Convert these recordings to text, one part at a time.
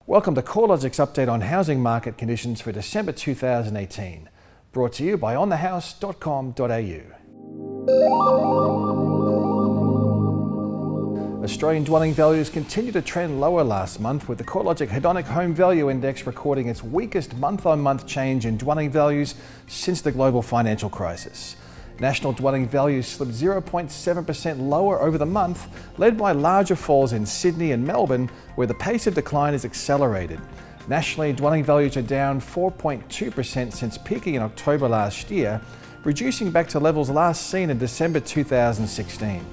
Welcome to CoreLogic's update on housing market conditions for December 2018, brought to you by onthehouse.com.au. Australian dwelling values continue to trend lower last month, with the CoreLogic Hedonic Home Value Index recording its weakest month-on-month change in dwelling values since the global financial crisis. National dwelling values slipped 0.7% lower over the month, led by larger falls in Sydney and Melbourne, where the pace of decline is accelerated. Nationally, dwelling values are down 4.2% since peaking in October last year, reducing back to levels last seen in December 2016.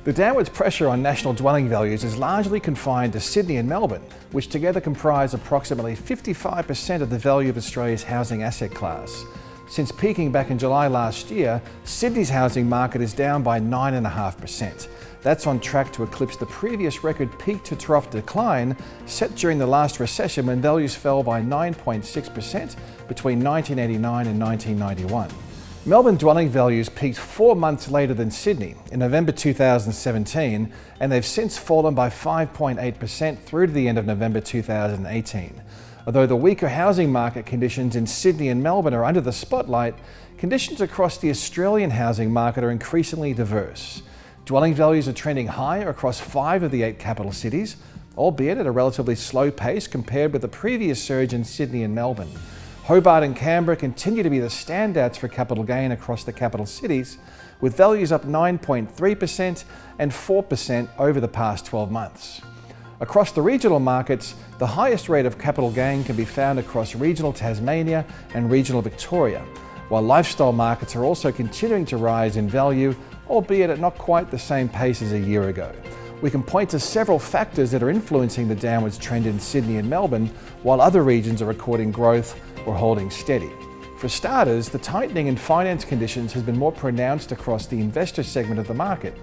The downwards pressure on national dwelling values is largely confined to Sydney and Melbourne, which together comprise approximately 55% of the value of Australia's housing asset class. Since peaking back in July last year, Sydney's housing market is down by 9.5%. That's on track to eclipse the previous record peak to trough decline set during the last recession, when values fell by 9.6% between 1989 and 1991. Melbourne dwelling values peaked 4 months later than Sydney in November 2017, and they've since fallen by 5.8% through to the end of November 2018. Although the weaker housing market conditions in Sydney and Melbourne are under the spotlight, conditions across the Australian housing market are increasingly diverse. Dwelling values are trending higher across 5 of the 8 capital cities, albeit at a relatively slow pace compared with the previous surge in Sydney and Melbourne. Hobart and Canberra continue to be the standouts for capital gain across the capital cities, with values up 9.3% and 4% over the past 12 months. Across the regional markets, the highest rate of capital gain can be found across regional Tasmania and regional Victoria, while lifestyle markets are also continuing to rise in value, albeit at not quite the same pace as a year ago. We can point to several factors that are influencing the downwards trend in Sydney and Melbourne, while other regions are recording growth or holding steady. For starters, the tightening in finance conditions has been more pronounced across the investor segment of the market,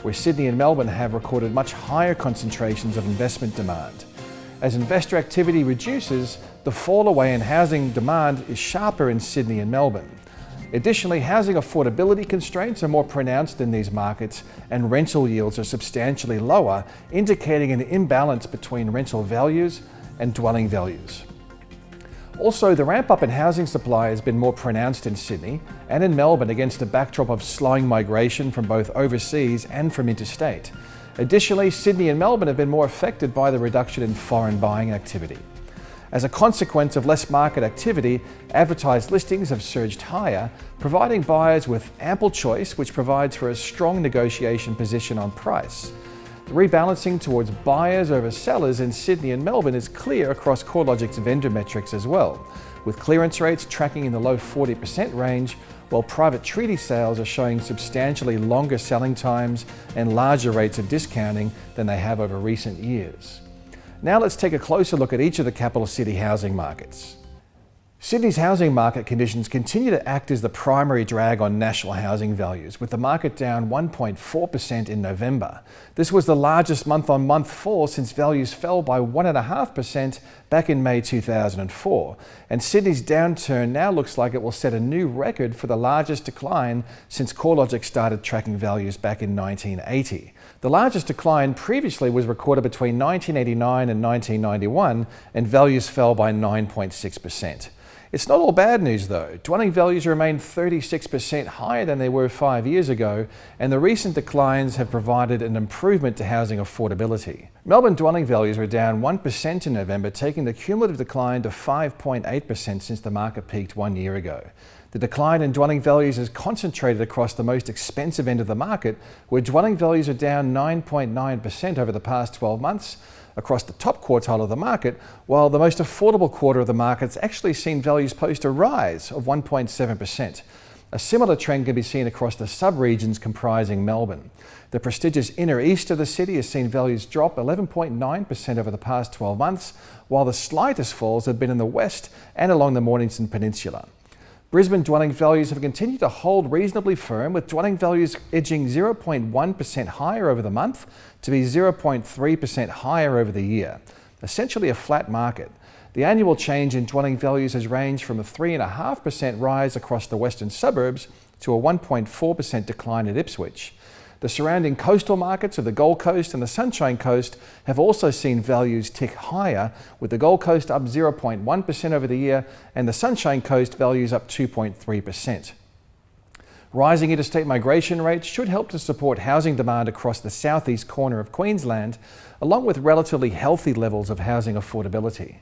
where Sydney and Melbourne have recorded much higher concentrations of investment demand. As investor activity reduces, the fall away in housing demand is sharper in Sydney and Melbourne. Additionally, housing affordability constraints are more pronounced in these markets, and rental yields are substantially lower, indicating an imbalance between rental values and dwelling values. Also, the ramp-up in housing supply has been more pronounced in Sydney and in Melbourne against a backdrop of slowing migration from both overseas and from interstate. Additionally, Sydney and Melbourne have been more affected by the reduction in foreign buying activity. As a consequence of less market activity, advertised listings have surged higher, providing buyers with ample choice, which provides for a strong negotiation position on price. The rebalancing towards buyers over sellers in Sydney and Melbourne is clear across CoreLogic's vendor metrics as well, with clearance rates tracking in the low 40% range, while private treaty sales are showing substantially longer selling times and larger rates of discounting than they have over recent years. Now let's take a closer look at each of the capital city housing markets. Sydney's housing market conditions continue to act as the primary drag on national housing values, with the market down 1.4% in November. This was the largest month-on-month fall since values fell by 1.5% back in May 2004. And Sydney's downturn now looks like it will set a new record for the largest decline since CoreLogic started tracking values back in 1980. The largest decline previously was recorded between 1989 and 1991, and values fell by 9.6%. It's not all bad news though. Dwelling values remain 36% higher than they were 5 years ago, and the recent declines have provided an improvement to housing affordability. Melbourne dwelling values were down 1% in November, taking the cumulative decline to 5.8% since the market peaked 1 year ago. The decline in dwelling values is concentrated across the most expensive end of the market, where dwelling values are down 9.9% over the past 12 months across the top quartile of the market, while the most affordable quarter of the market's actually seen values post a rise of 1.7%. A similar trend can be seen across the sub-regions comprising Melbourne. The prestigious inner east of the city has seen values drop 11.9% over the past 12 months, while the slightest falls have been in the west and along the Mornington Peninsula. Brisbane dwelling values have continued to hold reasonably firm, with dwelling values edging 0.1% higher over the month to be 0.3% higher over the year. Essentially a flat market. The annual change in dwelling values has ranged from a 3.5% rise across the western suburbs to a 1.4% decline at Ipswich. The surrounding coastal markets of the Gold Coast and the Sunshine Coast have also seen values tick higher, with the Gold Coast up 0.1% over the year and the Sunshine Coast values up 2.3%. Rising interstate migration rates should help to support housing demand across the southeast corner of Queensland, along with relatively healthy levels of housing affordability.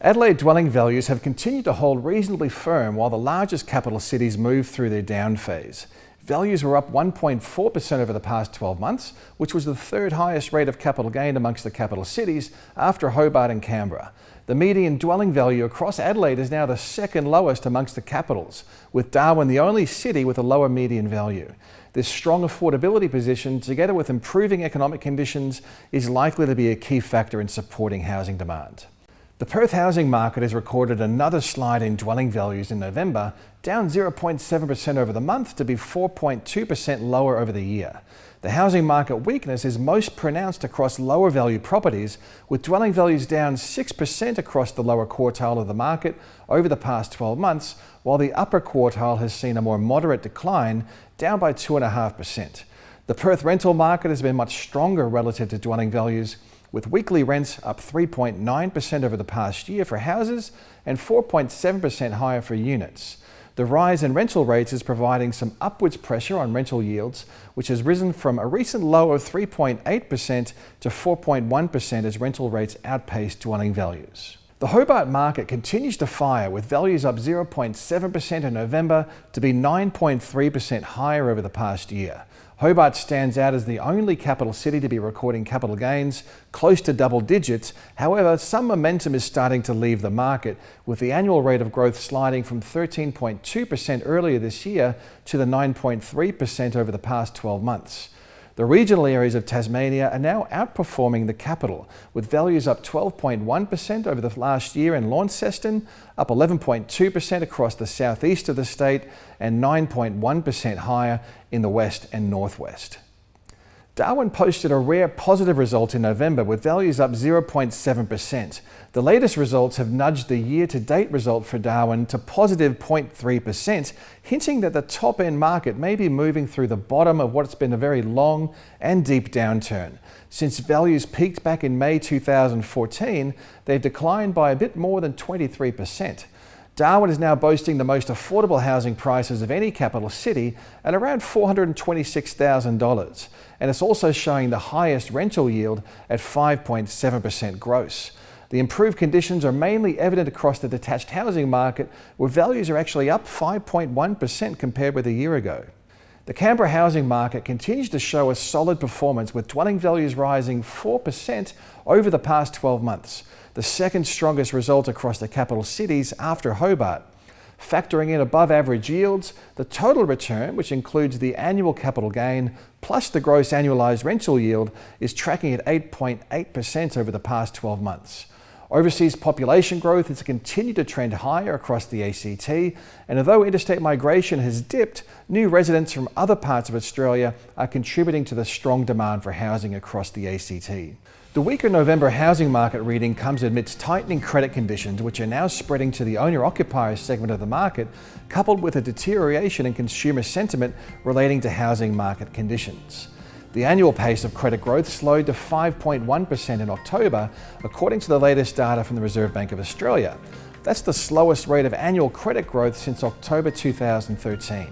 Adelaide dwelling values have continued to hold reasonably firm while the largest capital cities move through their down phase. Values were up 1.4% over the past 12 months, which was the third highest rate of capital gain amongst the capital cities after Hobart and Canberra. The median dwelling value across Adelaide is now the second lowest amongst the capitals, with Darwin the only city with a lower median value. This strong affordability position, together with improving economic conditions, is likely to be a key factor in supporting housing demand. The Perth housing market has recorded another slide in dwelling values in November, down 0.7% over the month to be 4.2% lower over the year. The housing market weakness is most pronounced across lower value properties, with dwelling values down 6% across the lower quartile of the market over the past 12 months, while the upper quartile has seen a more moderate decline, down by 2.5%. The Perth rental market has been much stronger relative to dwelling values, with weekly rents up 3.9% over the past year for houses and 4.7% higher for units. The rise in rental rates is providing some upwards pressure on rental yields, which has risen from a recent low of 3.8% to 4.1% as rental rates outpace dwelling values. The Hobart market continues to fire, with values up 0.7% in November to be 9.3% higher over the past year. Hobart stands out as the only capital city to be recording capital gains close to double digits. However, some momentum is starting to leave the market, with the annual rate of growth sliding from 13.2% earlier this year to the 9.3% over the past 12 months. The regional areas of Tasmania are now outperforming the capital, with values up 12.1% over the last year in Launceston, up 11.2% across the southeast of the state, and 9.1% higher in the west and northwest. Darwin posted a rare positive result in November, with values up 0.7%. The latest results have nudged the year-to-date result for Darwin to positive 0.3%, hinting that the top-end market may be moving through the bottom of what's been a very long and deep downturn. Since values peaked back in May 2014, they've declined by a bit more than 23%. Darwin is now boasting the most affordable housing prices of any capital city at around $426,000, and it's also showing the highest rental yield at 5.7% gross. The improved conditions are mainly evident across the detached housing market, where values are actually up 5.1% compared with a year ago. The Canberra housing market continues to show a solid performance, with dwelling values rising 4% over the past 12 months, the second strongest result across the capital cities after Hobart. Factoring in above average yields, the total return, which includes the annual capital gain plus the gross annualised rental yield, is tracking at 8.8% over the past 12 months. Overseas population growth has continued to trend higher across the ACT, and although interstate migration has dipped, new residents from other parts of Australia are contributing to the strong demand for housing across the ACT. The weaker November housing market reading comes amidst tightening credit conditions, which are now spreading to the owner-occupier segment of the market, coupled with a deterioration in consumer sentiment relating to housing market conditions. The annual pace of credit growth slowed to 5.1% in October, according to the latest data from the Reserve Bank of Australia. That's the slowest rate of annual credit growth since October 2013.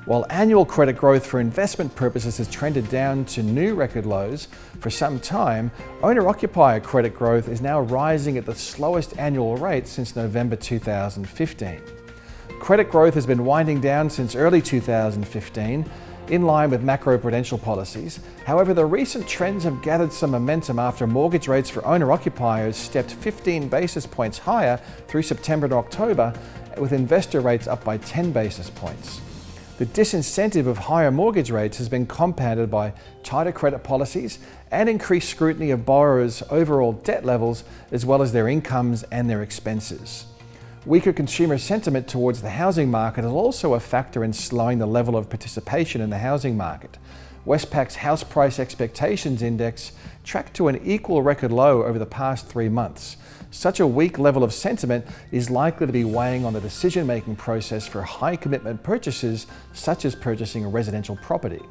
While annual credit growth for investment purposes has trended down to new record lows for some time, owner-occupier credit growth is now rising at the slowest annual rate since November 2015. Credit growth has been winding down since early 2015, in line with macroprudential policies. However, the recent trends have gathered some momentum after mortgage rates for owner-occupiers stepped 15 basis points higher through September to October, with investor rates up by 10 basis points. The disincentive of higher mortgage rates has been compounded by tighter credit policies and increased scrutiny of borrowers' overall debt levels, as well as their incomes and their expenses. Weaker consumer sentiment towards the housing market is also a factor in slowing the level of participation in the housing market. Westpac's House Price Expectations Index tracked to an equal record low over the past 3 months. Such a weak level of sentiment is likely to be weighing on the decision-making process for high-commitment purchases, such as purchasing a residential property.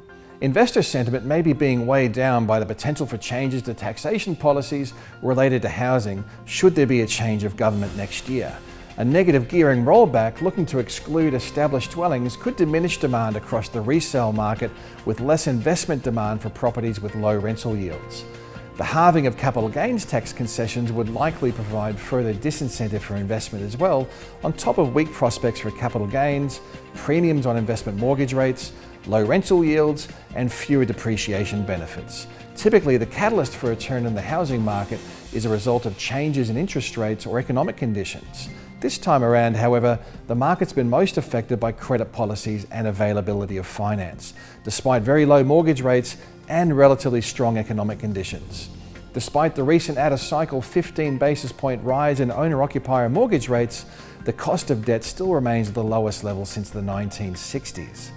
Investor sentiment may be being weighed down by the potential for changes to taxation policies related to housing should there be a change of government next year. A negative gearing rollback looking to exclude established dwellings could diminish demand across the resale market, with less investment demand for properties with low rental yields. The halving of capital gains tax concessions would likely provide further disincentive for investment as well, on top of weak prospects for capital gains, premiums on investment mortgage rates, low rental yields, and fewer depreciation benefits. Typically, the catalyst for a turn in the housing market is a result of changes in interest rates or economic conditions. This time around, however, the market's been most affected by credit policies and availability of finance, despite very low mortgage rates and relatively strong economic conditions. Despite the recent out-of-cycle 15 basis point rise in owner-occupier mortgage rates, the cost of debt still remains at the lowest level since the 1960s.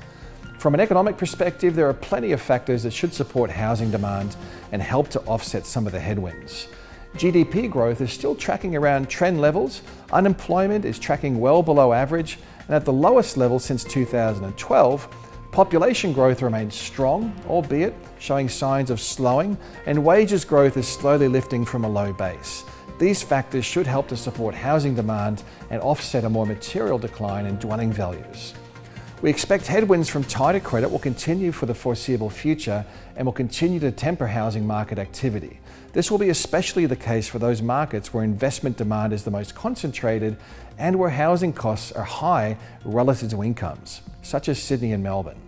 From an economic perspective, there are plenty of factors that should support housing demand and help to offset some of the headwinds. GDP growth is still tracking around trend levels, unemployment is tracking well below average, and at the lowest level since 2012, population growth remains strong, albeit showing signs of slowing, and wages growth is slowly lifting from a low base. These factors should help to support housing demand and offset a more material decline in dwelling values. We expect headwinds from tighter credit will continue for the foreseeable future and will continue to temper housing market activity. This will be especially the case for those markets where investment demand is the most concentrated and where housing costs are high relative to incomes, such as Sydney and Melbourne.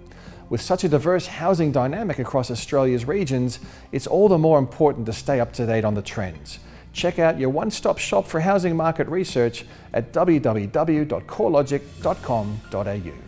With such a diverse housing dynamic across Australia's regions, it's all the more important to stay up to date on the trends. Check out your one-stop shop for housing market research at www.corelogic.com.au.